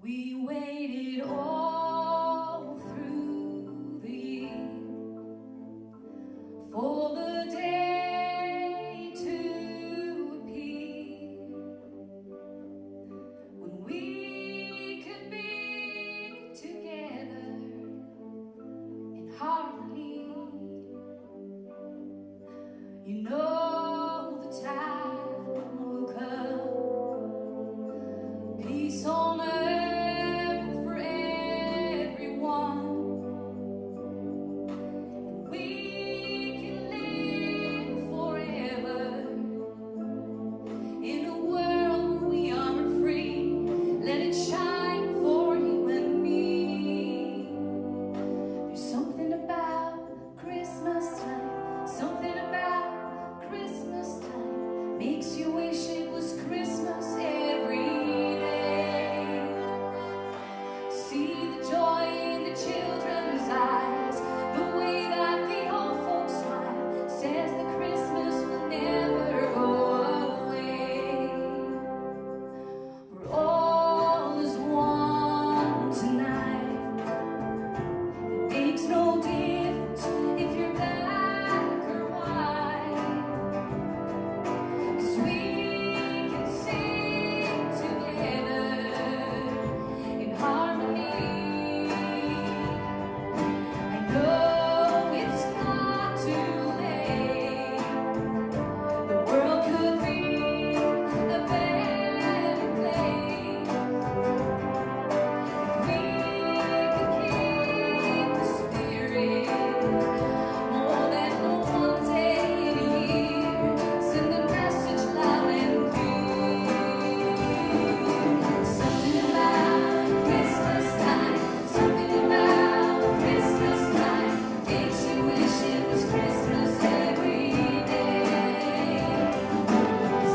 We waited all through the year for the day to appear when we could be together in harmony. You know the time will come, peace on earth for everyone, and we can live forever in a world where we are free. Let it shine for you and me. There's something about Christmas time, something about Christmas time makes you wish it was Christmas every day. See the joy in the children's eyes, the way that the old folks smile, says that Christmas will never go away. We're all as one tonight. It makes no difference if you're black or white, 'cause we can sing together in harmony. I know it's not too late. The world could be a better place if we could keep the spirit more than one day a year. Send the message loud and clear. Something about Christmas time, something about Christmas time makes you wish it was Christmas every day.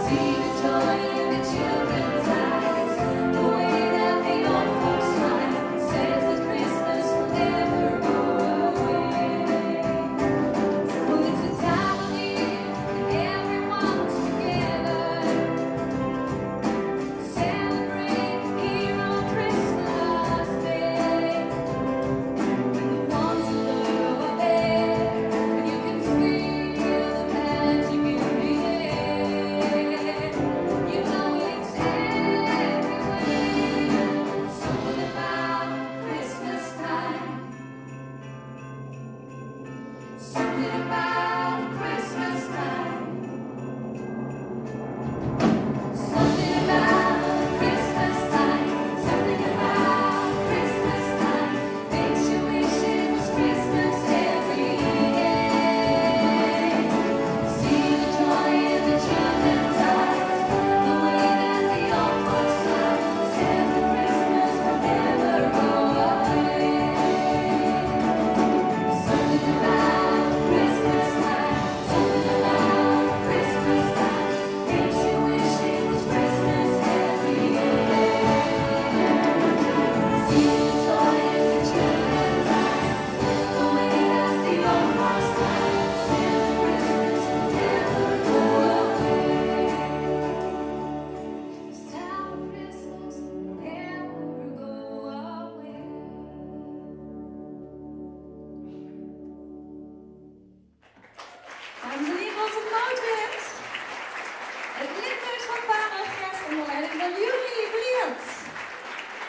See the joy in the children's eyes, the way that the old folks smile, says that Christmas will never go away. Well, it's a time of year when everyone's together, celebrate here on Christmas Day. When the ones you love are there, and you can feel the magic in the air. You know it's everywhere. Something about Christmas time. Something about Christmas time. Something about Christmas time. Something about Christmas time makes you wish it was Christmas every day. See the joy in the children's eyes, the way that the old folks smile, says that Christmas will never go away. Something about Christmas time, something about Christmas time makes you wish it was Christmas every day. See the joy in the children's eyes, the way that the old folks smile, says that Christmas will never go away. This time of Christmas will never go away. Dames en heren, onze noodwet. Het Limburgs van vader Gert onder leiding van Jury.